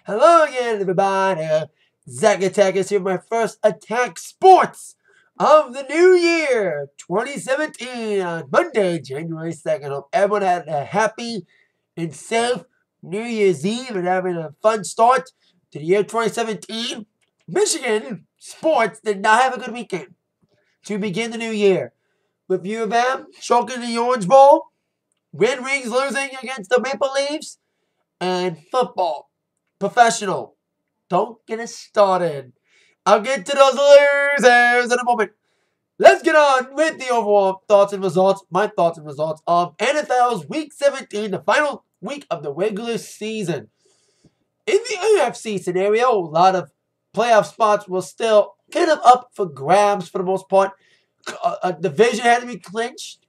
Hello again, everybody. Zach Attack is here with my first Attack Sports of the new year, 2017, on Monday, January 2nd. Hope everyone had a happy and safe New Year's Eve and having a fun start to the year 2017. Michigan sports did not have a good weekend to begin the new year. With U of M choking the Orange Bowl, Red Wings losing against the Maple Leafs, and football. Professional. Don't get us started. I'll get to those losers in a moment. Let's get on with the overall thoughts and results. My thoughts and results of NFL's Week 17, the final week of the regular season. In the AFC scenario, a lot of playoff spots were still kind of up for grabs for the most part. A division had to be clinched,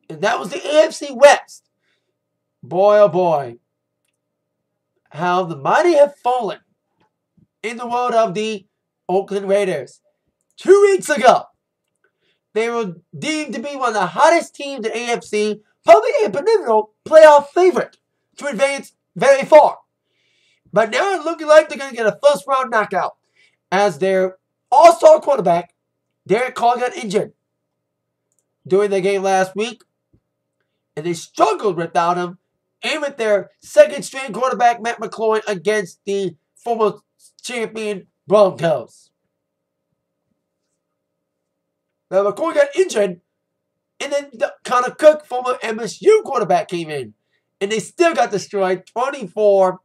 and that was the AFC West. Boy, oh boy. How the mighty have fallen in the world of the Oakland Raiders. 2 weeks ago, they were deemed to be one of the hottest teams in the AFC, probably a perennial playoff favorite to advance very far. But now it's looking like they're going to get a first-round knockout as their all-star quarterback, Derek Carr, got injured during the game last week, and they struggled without him. And with their second-string quarterback, Matt McCloy, against the former champion Broncos. Now, McCloy got injured, and then Connor Cook, former MSU quarterback, came in. And they still got destroyed 24-6,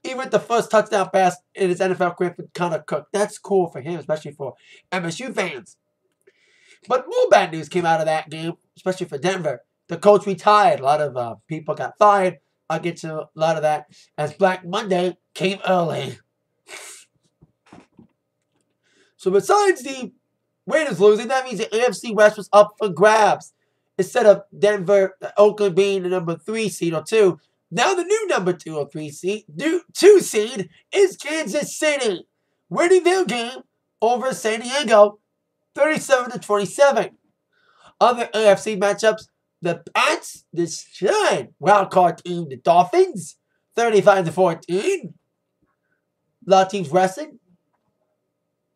even with the first touchdown pass in his NFL career for Connor Cook. That's cool for him, especially for MSU fans. But more bad news came out of that game, especially for Denver. The coach retired. A lot of people got fired. I'll get to a lot of that as Black Monday came early. So besides the Raiders losing, that means the AFC West was up for grabs. Instead of Denver, Oakland being the number 3 seed or 2, now the new number 2 or 3 seed, 2 seed is Kansas City, winning their game over San Diego, 37-27. Other AFC matchups. The Pats destroyed wildcard team, the Dolphins, 35-14. A lot of teams rested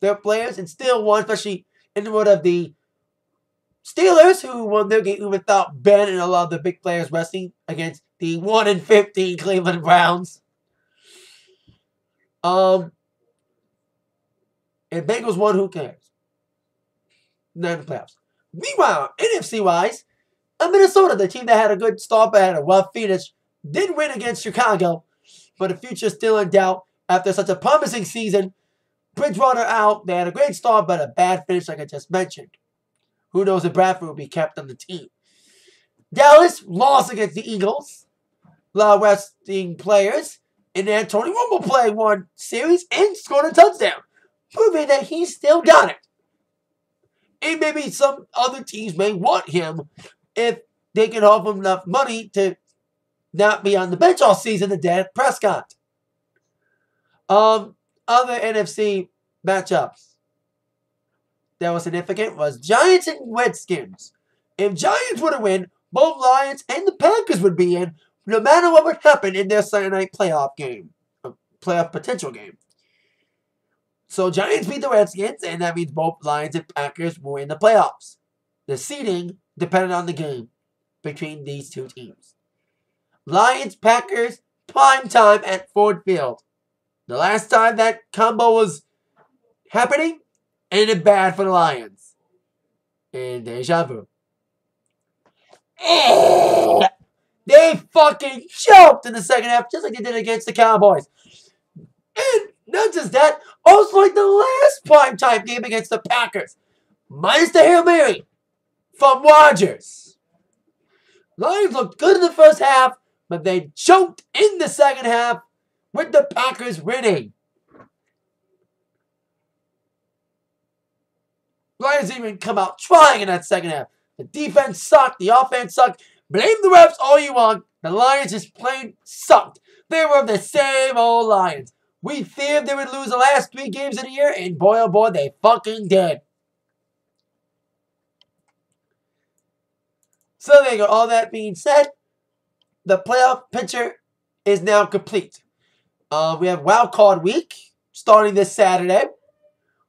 their players and still won, especially in the world of the Steelers, who won their game without Ben and a lot of the big players resting against the 1-15 Cleveland Browns. And Bengals won, who cares? Not in the playoffs. Meanwhile, NFC-wise, Minnesota, the team that had a good start but had a rough finish, did win against Chicago, but the future is still in doubt after such a promising season. Bridgewater out, they had a great start but a bad finish like I just mentioned. Who knows if Bradford will be kept on the team. Dallas lost against the Eagles. A lot of resting players, and then Tony Romo played one series and scored a touchdown, proving that he still got it. And maybe some other teams may want him if they can offer him enough money to not be on the bench all season to Dak Prescott. Other NFC matchups that was significant was Giants and Redskins. If Giants were to win, both Lions and the Packers would be in, no matter what would happen in their Sunday night playoff game, playoff potential game. So Giants beat the Redskins, and that means both Lions and Packers were in the playoffs. The seeding depended on the game between these two teams. Lions, Packers, prime time at Ford Field. The last time that combo was happening, ended bad for the Lions. And deja vu. They fucking choked in the second half, just like they did against the Cowboys. And not just that, also like the last primetime game against the Packers. Minus the Hail Mary from Rodgers. Lions looked good in the first half, but they choked in the second half with the Packers winning. Lions didn't even come out trying in that second half. The defense sucked. The offense sucked. Blame the refs all you want. The Lions just plain sucked. They were the same old Lions. We feared they would lose the last 3 games of the year, and boy oh boy, they fucking did. So there you go. All that being said, the playoff picture is now complete. We have Wildcard Week starting this Saturday.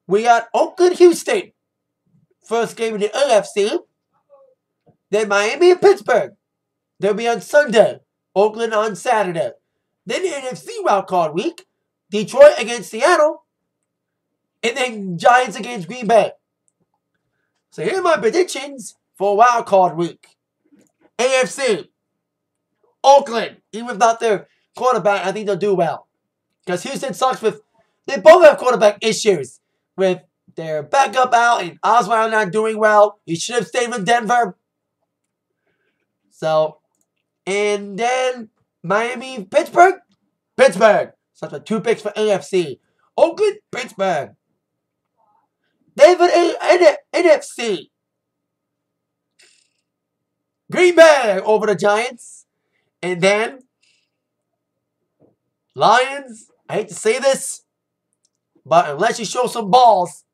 We got Oakland, Houston. First game in the NFC. Then Miami and Pittsburgh. They'll be on Sunday. Oakland on Saturday. Then the NFC Wildcard Week. Detroit against Seattle. And then Giants against Green Bay. So here are my predictions for Wildcard Week. AFC. Oakland. Even without their quarterback, I think they'll do well. Because Houston sucks with... They both have quarterback issues. With their backup out and Osweiler not doing well. He should have stayed with Denver. So, and then Miami, Pittsburgh. Pittsburgh. So that's 2 picks for AFC. Oakland, Pittsburgh. David, NFC. Green Bay over the Giants. And then Lions. I hate to say this, but unless you show some balls,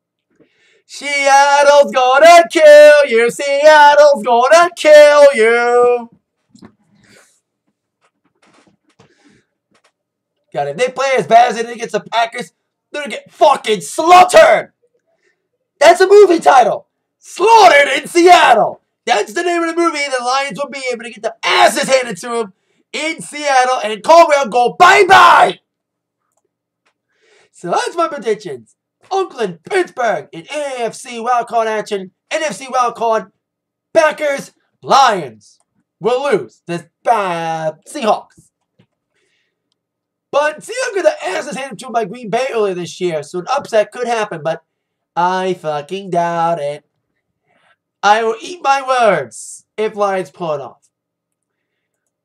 Seattle's gonna kill you. Seattle's gonna kill you. God, if they play as bad as they did against the Packers, they're gonna get fucking slaughtered. That's a movie title. Slaughtered in Seattle. That's the name of the movie. The Lions will be able to get the asses handed to them in Seattle, and Caldwell go bye-bye. So that's my predictions. Oakland, Pittsburgh, in AFC wildcard action. NFC wildcard, Packers, Lions will lose. The Seahawks. But Seahawks got the asses handed to them by Green Bay earlier this year, so an upset could happen, but I fucking doubt it. I will eat my words if Lions pull it off.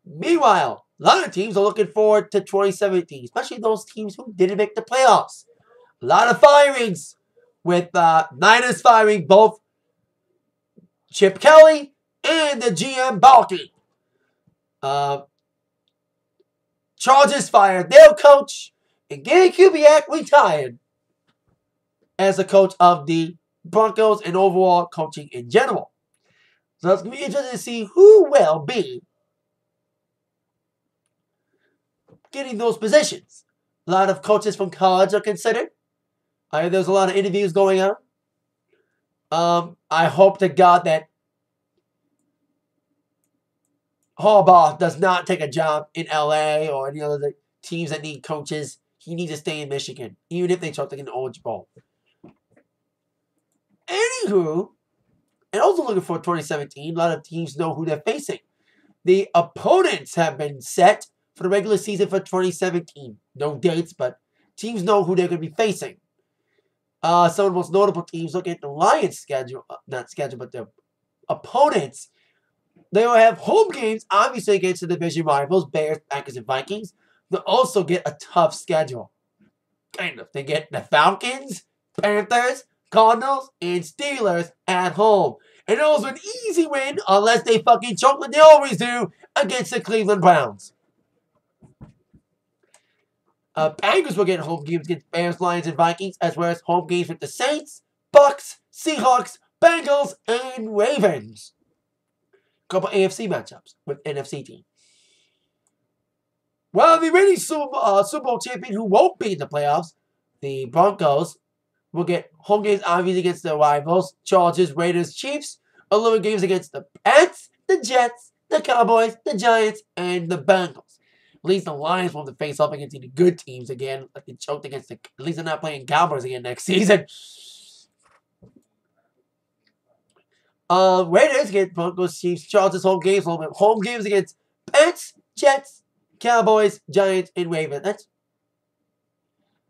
Meanwhile, a lot of teams are looking forward to 2017, especially those teams who didn't make the playoffs. A lot of firings, with Niners firing both Chip Kelly and the GM Balky. Chargers fired their coach, and Gary Kubiak retired as the coach of the Broncos and overall coaching in general. So it's going to be interesting to see who will be getting those positions. A lot of coaches from college are considered. There's a lot of interviews going on. I hope to God that Harbaugh does not take a job in LA or any other teams that need coaches. He needs to stay in Michigan, even if they try to get an Orange Bowl. Anywho, and also looking for 2017, a lot of teams know who they're facing. The opponents have been set for the regular season for 2017. No dates, but teams know who they're going to be facing. Some of the most notable teams, look at the Lions' schedule, not schedule, but their opponents. They will have home games, obviously, against the division rivals, Bears, Packers, and Vikings. They'll also get a tough schedule. Kind of. They get the Falcons, Panthers, Cardinals, and Steelers at home. And those are an easy win, unless they fucking choke like they always do, against the Cleveland Browns. Bengals will get home games against Bears, Lions, and Vikings, as well as home games with the Saints, Bucks, Seahawks, Bengals, and Ravens. Couple AFC matchups with NFC teams. Well, the reigning Super Bowl champion who won't be in the playoffs, the Broncos, will get home games obviously against their rivals, Chargers, Raiders, Chiefs, along games against the Pats, the Jets, the Cowboys, the Giants, and the Bengals. At least the Lions won't have to face off against the good teams again, like they choked against the... At least they're not playing Cowboys again next season. Raiders get Broncos, Chiefs, Chargers home games, home games against Pats, Jets, Cowboys, Giants, and Ravens.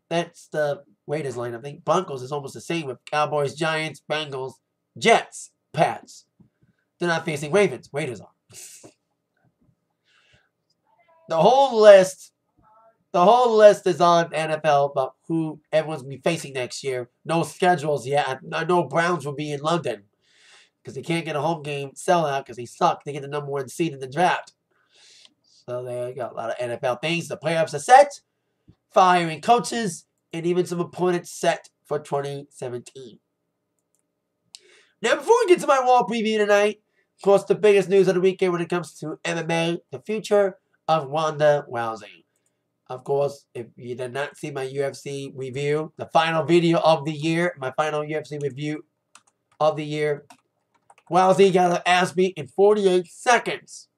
That's the Raiders lineup. I think Broncos is almost the same with Cowboys, Giants, Bengals, Jets, Pats. They're not facing Ravens. Raiders are. The whole list is on NFL about who everyone's going to be facing next year. No schedules yet. I know Browns will be in London because they can't get a home game sellout because they suck. They get the #1 seed in the draft. So they got a lot of NFL things. The playoffs are set. Firing coaches. And even some opponents set for 2017. Now, before we get to my Raw preview tonight, of course, the biggest news of the weekend when it comes to MMA, the future of Ronda Rousey. Of course, if you did not see my UFC review, the final video of the year, my final UFC review of the year, Rousey got her ass beat in 48 seconds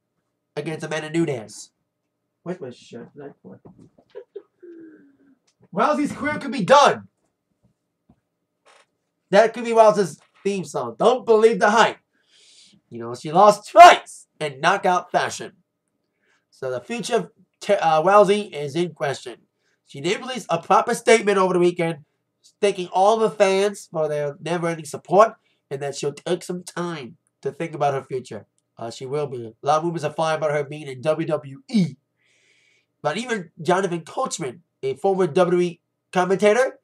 against Amanda Nunes. Where's my shirt? Rousey's career could be done. That could be Rousey's theme song. Don't believe the hype. You know, she lost twice in knockout fashion. So the future of Rousey is in question. She did release a proper statement over the weekend, thanking all the fans for their never-ending support, and that she'll take some time to think about her future. She will be. A lot of rumors are flying about her being in WWE. But even Jonathan Coachman, a former WWE commentator,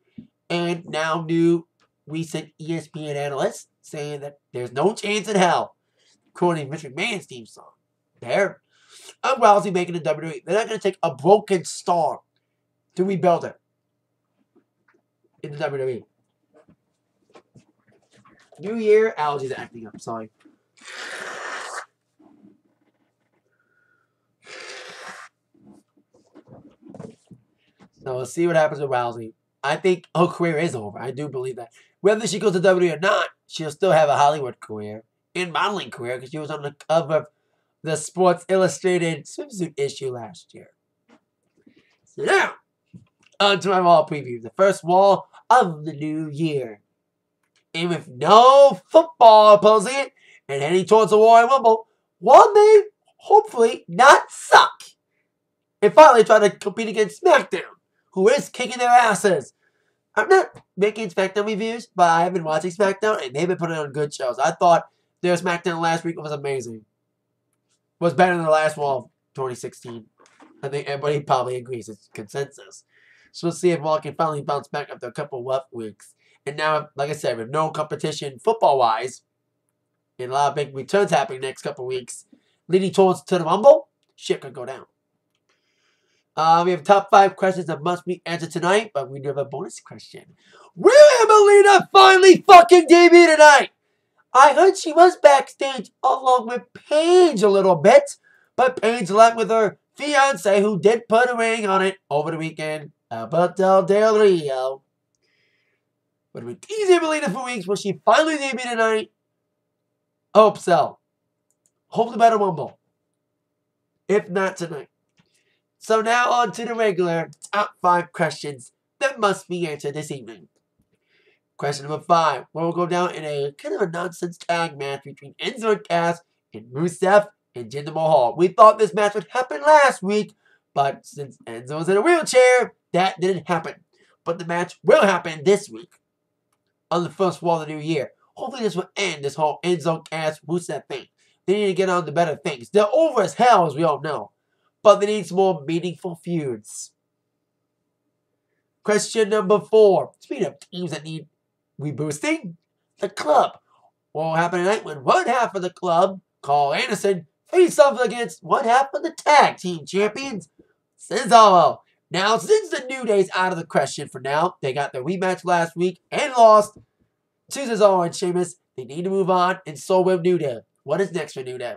and now new recent ESPN analyst, saying that there's no chance in hell, quoting Vince McMahon's theme song. There. I'm Rousey making a WWE. They're not going to take a broken star to rebuild her in the WWE. New year, allergies are acting up. Sorry. So we'll see what happens with Rousey. I think her career is over. I do believe that. Whether she goes to WWE or not, she'll still have a Hollywood career and modeling career because she was on the cover of the Sports Illustrated swimsuit issue last year. So now, on to my wall preview. The first wall of the new year. And with no football opposing it and heading towards the Royal Rumble, one may hopefully not suck. And finally try to compete against SmackDown, who is kicking their asses. I'm not making SmackDown reviews, but I have been watching SmackDown and they've been putting on good shows. I thought their SmackDown last week was amazing. Was better than the last one of 2016. I think everybody probably agrees. It's consensus. So we'll see if Raw can finally bounce back after a couple of rough weeks. And now, like I said, with no competition football-wise, and a lot of big returns happening next couple of weeks, leading towards to the Rumble, shit could go down. We have top 5 questions that must be answered tonight, but we do have a bonus question. Will Emelina finally fucking debut tonight? I heard she was backstage along with Paige a little bit, but Paige left with her fiance who did put a ring on it over the weekend. Alberto Del Rio. But we've been teasing Emelina for weeks. Will she finally debut tonight? Hope so. Hopefully by the Rumble. If not tonight. So now on to the regular top 5 questions that must be answered this evening. Question number 5. Where we'll go down in a kind of a nonsense tag match between Enzo and Cass and Rusev and Jinder Mahal. We thought this match would happen last week, but since Enzo was in a wheelchair, that didn't happen. But the match will happen this week on the first wall of the new year. Hopefully this will end this whole Enzo, Cass, Rusev thing. They need to get on to better things. They're over as hell, as we all know. But they need some more meaningful feuds. Question number 4. Speaking of teams that need reboosting, the club. What will happen tonight when one half of the club, Carl Anderson, face off against one half of the tag team champions, Cesaro. Now, since the New Day's out of the question for now, they got their rematch last week and lost to Cesaro and Sheamus. They need to move on, and so will New Day. What is next for New Day?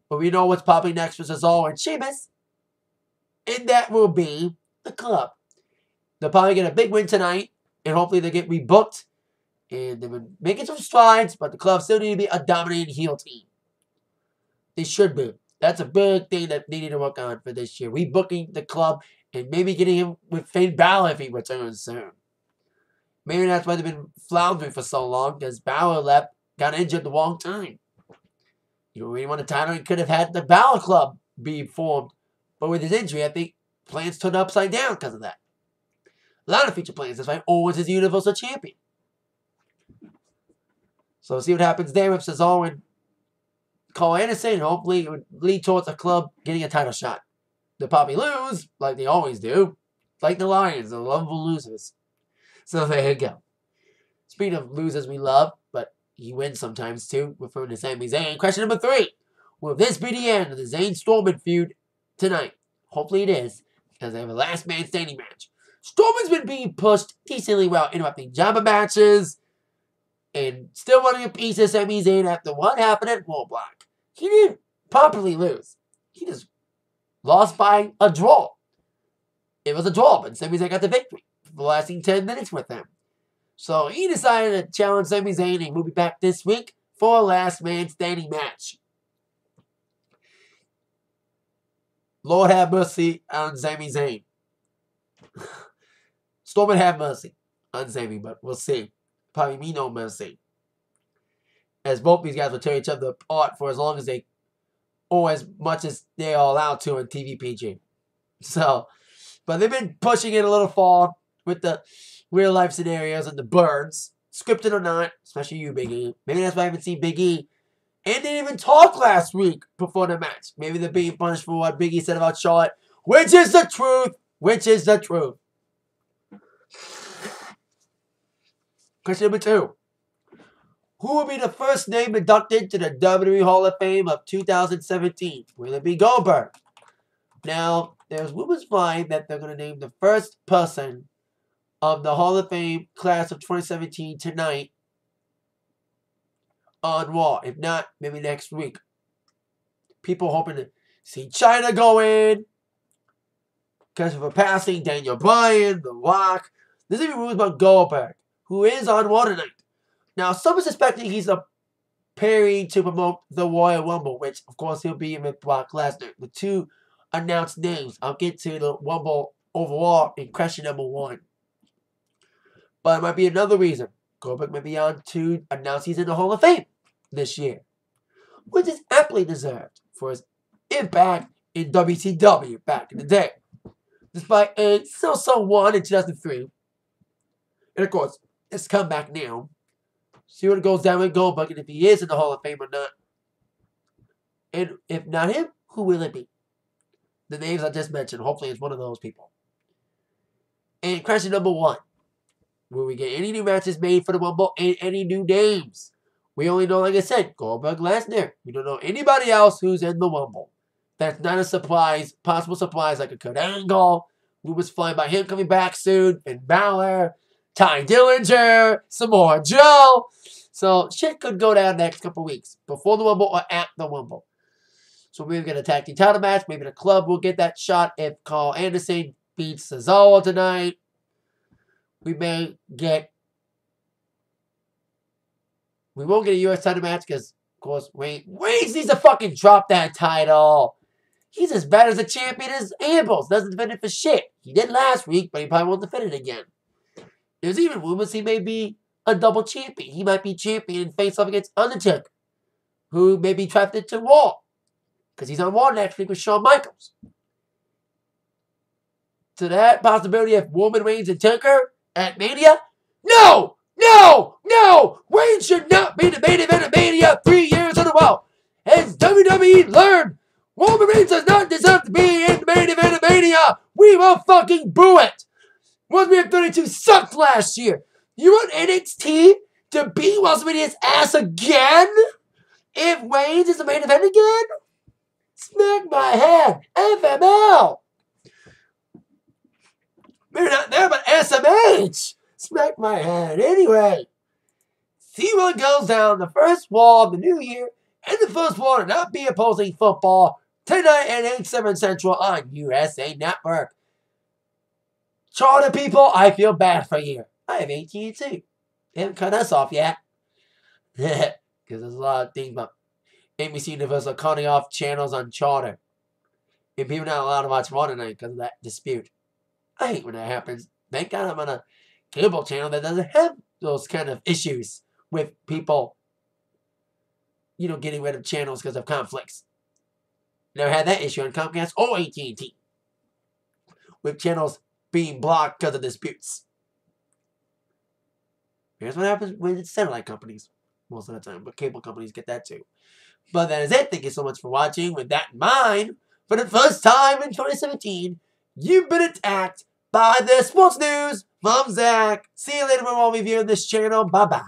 But we know what's popping next for Cesaro and Sheamus, and that will be the club. They'll probably get a big win tonight, and hopefully they get rebooked. And they've been making some strides, but the club still need to be a dominating heel team. They should be. That's a big thing that they need to work on for this year. Rebooking the club and maybe getting him with Finn Balor if he returns soon. Maybe that's why they've been floundering for so long, because Balor left, got injured at the wrong time. You know, when he won the title, he could have had the Balor Club be formed. But with his injury, I think plans turned upside down because of that. A lot of future plans. That's why Owens is the Universal Champion. So we'll see what happens there with Cesaro and Carl Anderson. And hopefully it would lead towards the club getting a title shot. They'll probably lose, like they always do. Like the Lions, the lovable losers. So there you go. Speaking of losers we love, but he wins sometimes too, referring to Sami Zayn. Question number 3. Will this be the end of the Zayn-Strowman feud tonight? Hopefully it is, because they have a last man standing match. Strowman's been being pushed decently well, interrupting jobber matches, and still wanting a piece of Sami Zayn after what happened at Roadblock. He didn't properly lose. He just lost by a draw. it was a draw, but Sami Zayn got the victory for the lasting 10 minutes with him. So he decided to challenge Sami Zayn, and we'll be back this week for a last man standing match. Lord have mercy on Sami Zayn. Strowman have mercy on Sami, but we'll see. Probably me no mercy. As both these guys will tear each other apart for as long as they, or as much as they are allowed to on TVPG. So, but they've been pushing it a little far with the real life scenarios and the burns, scripted or not, especially you, Big E. Maybe that's why I haven't seen Big E. And they didn't even talk last week before the match. Maybe they're being punished for what Big E said about Charlotte, which is the truth. Which is the truth. Question number 2. Who will be the first name inducted to the WWE Hall of Fame of 2017? Will it be Goldberg? Now, there's rumors flying that they're going to name the first person of the Hall of Fame class of 2017 tonight on Raw. If not, maybe next week. People hoping to see China go in. Because of a passing, Daniel Bryan, The Rock. There's even rumors about Goldberg, who is on Raw tonight. Now, some are suspecting he's preparing to promote the Royal Rumble, which, of course, he'll be with Brock Lesnar. The 2 announced names. I'll get to the Rumble overall in question number 1. But it might be another reason. Goldberg might be on to announce he's in the Hall of Fame this year, which is aptly deserved for his impact in WCW back in the day. Despite a so-so one in 2003. And of course, it's come back now. See what goes down with Goldberg and if he is in the Hall of Fame or not. And if not him, who will it be? The names I just mentioned. Hopefully it's one of those people. And question number 1. Will we get any new matches made for the Rumble and any new names? We only know, like I said, Goldberg, Lesnar. We don't know anybody else who's in the Rumble. That's not a surprise, possible surprise like a Kurt Angle. Rumors flying by him coming back soon. Finn Balor, Ty Dillinger, Samoa Joe. So shit could go down next couple weeks. Before the Rumble or at the Rumble. So we're going to tag team title match. Maybe the club will get that shot if Carl Anderson beats Cesaro tonight. We may get... We won't get a U.S. title match because, of course, Reigns needs to fucking drop that title. He's as bad as a champion as Ambrose. Doesn't defend it for shit. He did last week, but he probably won't defend it again. There's even rumors he may be a double champion. He might be champion and face off against Undertaker, who may be drafted to Raw. Because he's on Raw next week with Shawn Michaels. To that possibility of Roman Reigns and Taker at Mania? No! No! No! Reigns should not be the main event of Mania 3 years in a row. Has WWE learned? Roman Reigns does not deserve to be in the main event of Mania. We will fucking boo it. WrestleMania 32 sucked last year. You want NXT to beat WrestleMania's ass again? If Reigns is the main event again? Smack my head. FML. Maybe not there, but SMH. Smack my head. Anyway. See what goes down the first Raw of the new year and the first Raw to not be opposing football tonight at 8/7 Central on USA Network. Charter people, I feel bad for you. I have AT&T. They haven't cut us off yet. Because there's a lot of things about NBC Universal cutting off channels on Charter. And people not allowed to watch Raw tonight because of that dispute. I hate when that happens. Thank God I'm on a cable channel that doesn't have those kind of issues with people, you know, getting rid of channels because of conflicts. Never had that issue on Comcast or AT&T. With channels being blocked because of disputes. Here's what happens with it's satellite companies most of the time, but cable companies get that too. But that is it. Thank you so much for watching. With that in mind, for the first time in 2017, you've been attacked by the sports news from Zach. See you later when we'll review this channel. Bye-bye.